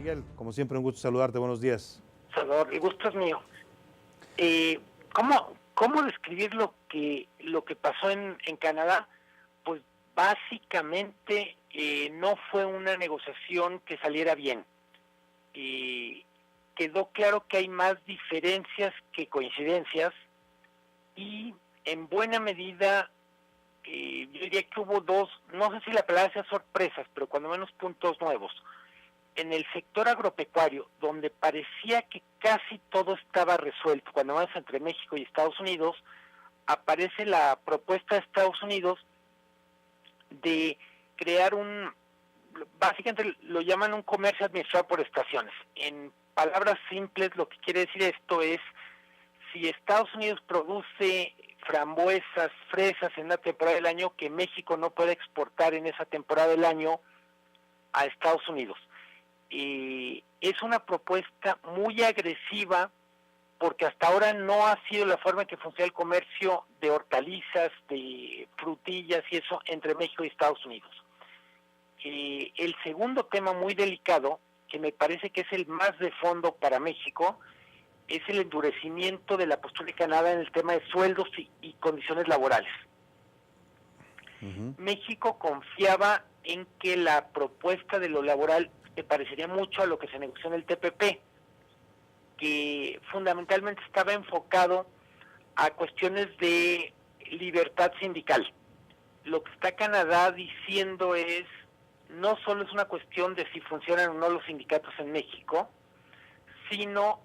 Miguel, como siempre, un gusto saludarte. Buenos días. Salvador, el gusto es mío. ¿Cómo describir lo que pasó en Canadá? Pues básicamente no fue una negociación que saliera bien. Quedó claro que hay más diferencias que coincidencias y en buena medida yo diría que hubo dos, no sé si la palabra sea sorpresas, pero cuando menos puntos nuevos. En el sector agropecuario, donde parecía que casi todo estaba resuelto, cuando vas entre México y Estados Unidos, aparece la propuesta de Estados Unidos de crear básicamente lo llaman un comercio administrado por estaciones. En palabras simples, lo que quiere decir esto es, si Estados Unidos produce frambuesas, fresas en una temporada del año, que México no puede exportar en esa temporada del año a Estados Unidos. Es una propuesta muy agresiva porque hasta ahora no ha sido la forma en que funciona el comercio de hortalizas, de frutillas y eso entre México y Estados Unidos. El segundo tema muy delicado, que me parece que es el más de fondo para México, es el endurecimiento de la postura de Canadá en el tema de sueldos y condiciones laborales. México confiaba en que la propuesta de lo laboral se parecería mucho a lo que se negoció en el TPP, que fundamentalmente estaba enfocado a cuestiones de libertad sindical. Lo que está Canadá diciendo es, no solo es una cuestión de si funcionan o no los sindicatos en México, sino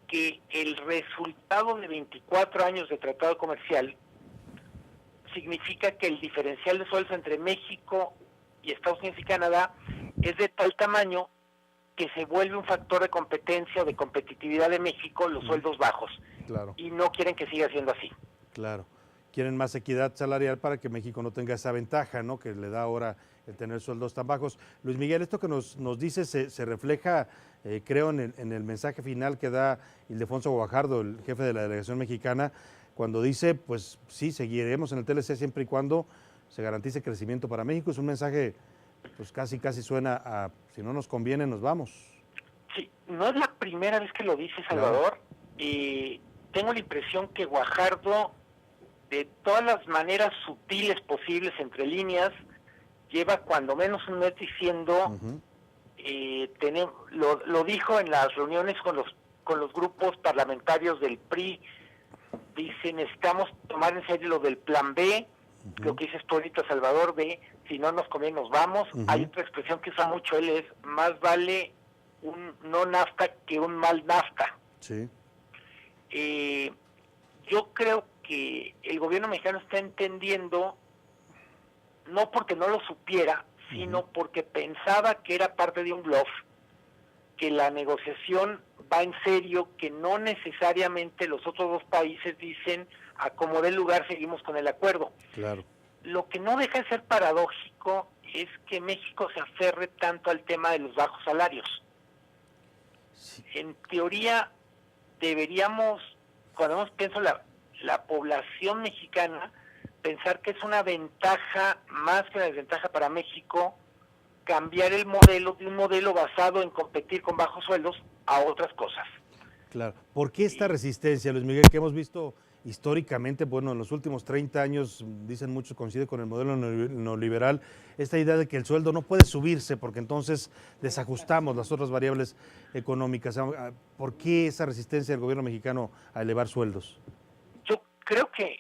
que el resultado de 24 años de tratado comercial significa que el diferencial de sueldos entre México y Estados Unidos y Canadá es de tal tamaño que se vuelve un factor de competencia o de competitividad de México los sueldos bajos. Claro. Y no quieren que siga siendo así. Claro. Quieren más equidad salarial para que México no tenga esa ventaja, ¿no?, que le da ahora el tener sueldos tan bajos. Luis Miguel, esto que nos dice se refleja, creo, en el mensaje final que da Ildefonso Guajardo, el jefe de la delegación mexicana, cuando dice, pues sí, seguiremos en el TLC siempre y cuando se garantice crecimiento para México. Es un mensaje, pues casi suena a, si no nos conviene, nos vamos. Sí, no es la primera vez que lo dice Salvador. Claro. Tengo la impresión que Guajardo, de todas las maneras sutiles posibles, entre líneas, lleva cuando menos un mes diciendo, lo dijo en las reuniones con los grupos parlamentarios del PRI, dice, necesitamos tomar en serio lo del plan B, lo que dices tú ahorita, Salvador, de si no nos conviene nos vamos. Hay otra expresión que usa mucho él, es más vale un no NAFTA que un mal NAFTA. Sí. Yo creo que el gobierno mexicano está entendiendo, no porque no lo supiera, sino porque pensaba que era parte de un bluff, que la negociación va en serio, que no necesariamente los otros dos países dicen a como dé lugar seguimos con el acuerdo. Claro. Lo que no deja de ser paradójico es que México se aferre tanto al tema de los bajos salarios. Sí. En teoría deberíamos, cuando pienso la población mexicana, pensar que es una ventaja más que una desventaja para México cambiar el modelo de un modelo basado en competir con bajos sueldos a otras cosas. Claro. ¿Por qué esta resistencia, Luis Miguel, que hemos visto históricamente, bueno, en los últimos 30 años, dicen muchos, coincide con el modelo neoliberal, esta idea de que el sueldo no puede subirse porque entonces desajustamos las otras variables económicas? ¿Por qué esa resistencia del gobierno mexicano a elevar sueldos? Yo creo que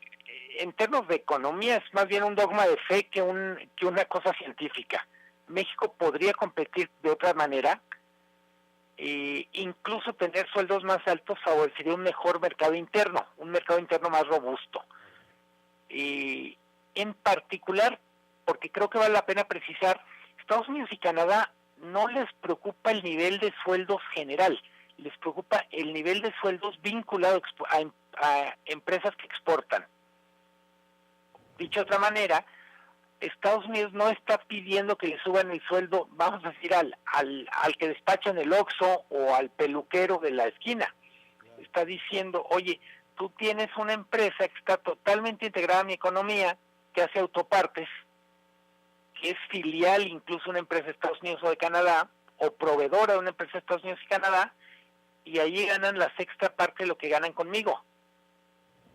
en términos de economía es más bien un dogma de fe que una cosa científica. México podría competir de otra manera, incluso tener sueldos más altos favorecería un mejor mercado interno más robusto. En particular, porque creo que vale la pena precisar, Estados Unidos y Canadá no les preocupa el nivel de sueldos general, les preocupa el nivel de sueldos vinculado a empresas que exportan. Dicho de otra manera, Estados Unidos no está pidiendo que le suban el sueldo, vamos a decir, al que despacha en el Oxxo o al peluquero de la esquina. Está diciendo, oye, tú tienes una empresa que está totalmente integrada en mi economía, que hace autopartes, que es filial incluso una empresa de Estados Unidos o de Canadá, o proveedora de una empresa de Estados Unidos y Canadá, y ahí ganan la sexta parte de lo que ganan conmigo.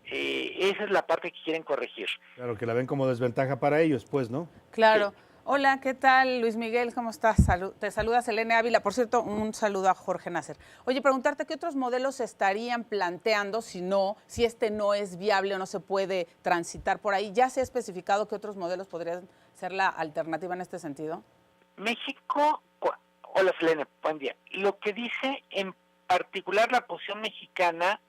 Esa es la parte que quieren corregir. Claro, que la ven como desventaja para ellos, pues, ¿no? Claro. Sí. Hola, ¿qué tal, Luis Miguel? ¿Cómo estás? Te saluda Selene Ávila. Por cierto, un saludo a Jorge Nasser. Oye, preguntarte qué otros modelos se estarían planteando si este no es viable o no se puede transitar por ahí. ¿Ya se ha especificado qué otros modelos podrían ser la alternativa en este sentido? México, hola Selene, buen día. Lo que dice en particular la posición mexicana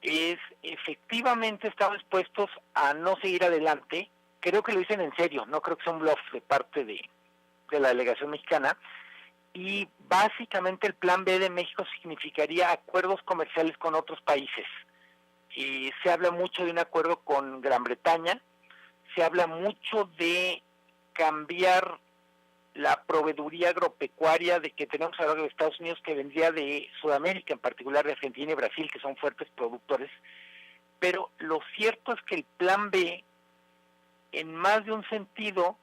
es efectivamente estamos dispuestos a no seguir adelante. Creo que lo dicen en serio, no creo que sea un bluff de parte de la delegación mexicana, y básicamente el plan B de México significaría acuerdos comerciales con otros países. Y se habla mucho de un acuerdo con Gran Bretaña, se habla mucho de cambiar la proveeduría agropecuaria de que tenemos ahora de Estados Unidos, que vendría de Sudamérica, en particular de Argentina y Brasil, que son fuertes productores, pero lo cierto es que el plan B, en más de un sentido,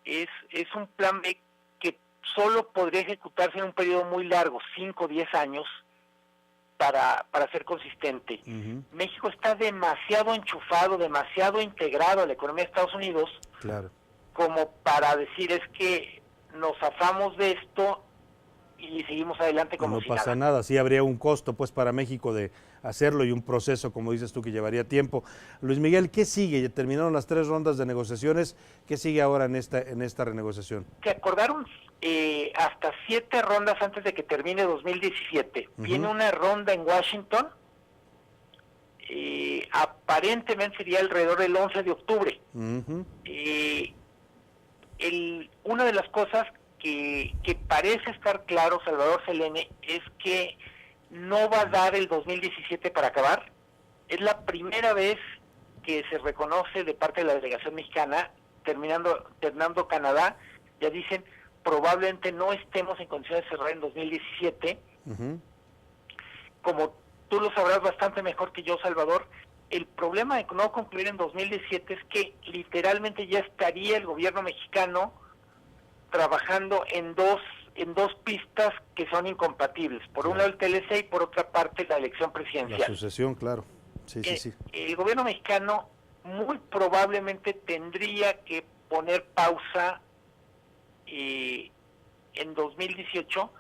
es un plan B que solo podría ejecutarse en un periodo muy largo, 5 o 10 años, para ser consistente. México está demasiado enchufado, demasiado integrado a la economía de Estados Unidos, Claro, como para decir es que nos zafamos de esto y seguimos adelante como no si pasa nada. nada. Sí habría un costo, pues, para México de hacerlo y un proceso, como dices tú, que llevaría tiempo. Luis Miguel, ¿qué sigue? Ya terminaron las 3 rondas de negociaciones. ¿Qué sigue ahora en esta renegociación? Se acordaron hasta 7 rondas antes de que termine 2017. Viene una ronda en Washington, aparentemente sería alrededor del 11 de octubre. Una de las cosas que parece estar claro, Salvador, Selene, es que no va a dar el 2017 para acabar. Es la primera vez que se reconoce de parte de la delegación mexicana, terminando Canadá, ya dicen, probablemente no estemos en condiciones de cerrar en 2017. Como tú lo sabrás bastante mejor que yo, Salvador, el problema de no concluir en 2017 es que literalmente ya estaría el gobierno mexicano trabajando en dos pistas que son incompatibles. Por un lado el TLC y por otra parte la elección presidencial. La sucesión, claro. Sí. El gobierno mexicano muy probablemente tendría que poner pausa en 2018,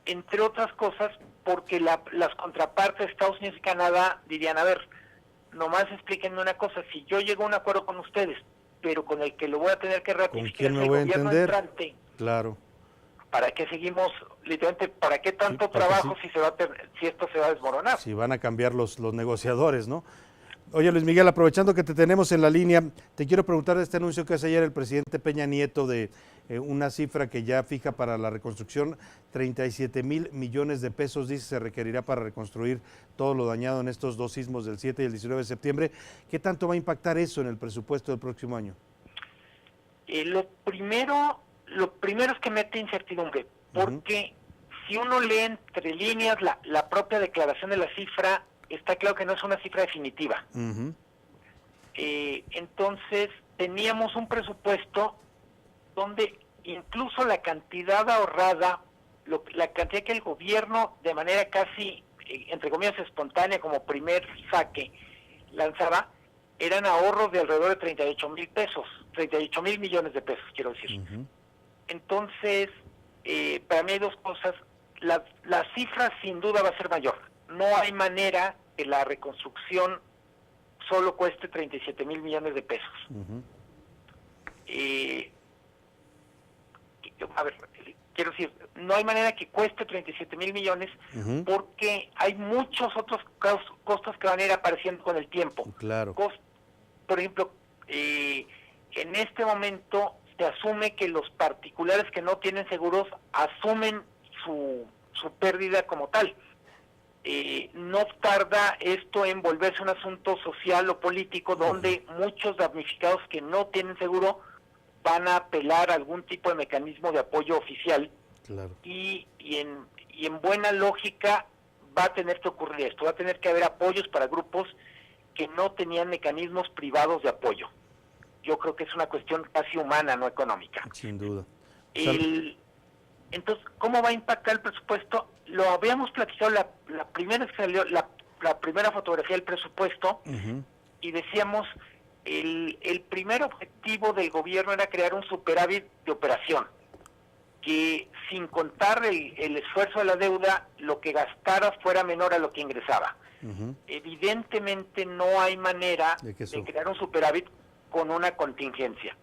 entre otras cosas porque las contrapartes de Estados Unidos y Canadá dirían, a ver, nomás explíquenme una cosa, si yo llego a un acuerdo con ustedes, pero con el que lo voy a tener que ratificar es el gobierno entrante, claro, ¿para qué seguimos, literalmente, para qué tanto trabajo si esto se va a desmoronar? Si van a cambiar los negociadores, ¿no? Oye, Luis Miguel, aprovechando que te tenemos en la línea, te quiero preguntar de este anuncio que hace ayer el presidente Peña Nieto de una cifra que ya fija para la reconstrucción, 37,000 millones de pesos, dice, se requerirá para reconstruir todo lo dañado en estos 2 sismos del 7 y el 19 de septiembre. ¿Qué tanto va a impactar eso en el presupuesto del próximo año? Lo primero es que mete incertidumbre, porque si uno lee entre líneas la propia declaración de la cifra, está claro que no es una cifra definitiva. Entonces, teníamos un presupuesto donde incluso la cantidad ahorrada, la cantidad que el gobierno de manera casi, entre comillas, espontánea, como primer saque, lanzaba, eran ahorros de alrededor de 38,000 millones de pesos, quiero decir. Entonces, para mí hay 2 cosas. La cifra sin duda va a ser mayor. No hay manera que la reconstrucción solo cueste 37,000 millones de pesos. A ver, quiero decir, no hay manera que cueste 37,000 millones porque hay muchos otros costos que van a ir apareciendo con el tiempo. Claro. Por ejemplo, en este momento se asume que los particulares que no tienen seguros asumen su pérdida como tal. No tarda esto en volverse un asunto social o político donde muchos damnificados que no tienen seguro van a apelar a algún tipo de mecanismo de apoyo oficial. Claro. Y en buena lógica va a tener que ocurrir esto, va a tener que haber apoyos para grupos que no tenían mecanismos privados de apoyo. Yo creo que es una cuestión casi humana, no económica. Sin duda. Entonces, ¿cómo va a impactar el presupuesto? Lo habíamos platicado la primera vez que salió la primera fotografía del presupuesto, y decíamos, el primer objetivo del gobierno era crear un superávit de operación, que sin contar el esfuerzo de la deuda, lo que gastara fuera menor a lo que ingresaba. Evidentemente no hay manera de crear un superávit con una contingencia.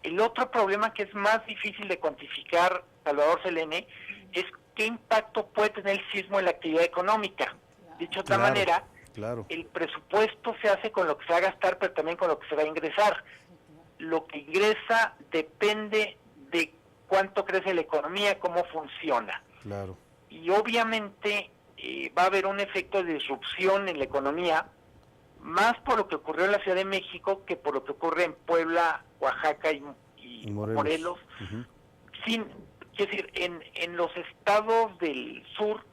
El otro problema, que es más difícil de cuantificar, Salvador, Selene, es qué impacto puede tener el sismo en la actividad económica. Dicho de otra manera, el presupuesto se hace con lo que se va a gastar, pero también con lo que se va a ingresar. Lo que ingresa depende de cuánto crece la economía, cómo funciona. Y obviamente va a haber un efecto de disrupción en la economía, más por lo que ocurrió en la Ciudad de México que por lo que ocurre en Puebla, Oaxaca y Morelos. Quiero decir, en los estados del sur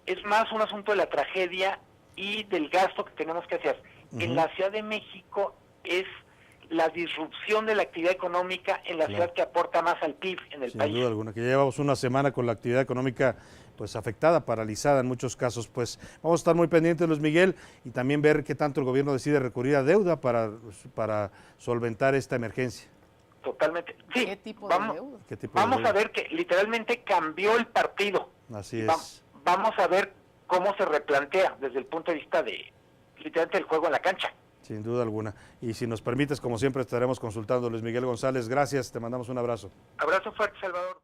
es más un asunto de la tragedia y del gasto que tenemos que hacer. En la Ciudad de México es la disrupción de la actividad económica en la ciudad que aporta más al PIB en el país. Sin duda alguna, que ya llevamos una semana con la actividad económica pues afectada, paralizada en muchos casos. Pues vamos a estar muy pendientes, Luis Miguel, y también ver qué tanto el gobierno decide recurrir a deuda para solventar esta emergencia. Totalmente. Sí, ¿Qué tipo de deuda? Vamos a ver que literalmente cambió el partido. Así es. Vamos a ver cómo se replantea desde el punto de vista de literalmente el juego en la cancha. Sin duda alguna. Y si nos permites, como siempre, estaremos consultando. Luis Miguel González, gracias, te mandamos un abrazo. Abrazo fuerte, Salvador.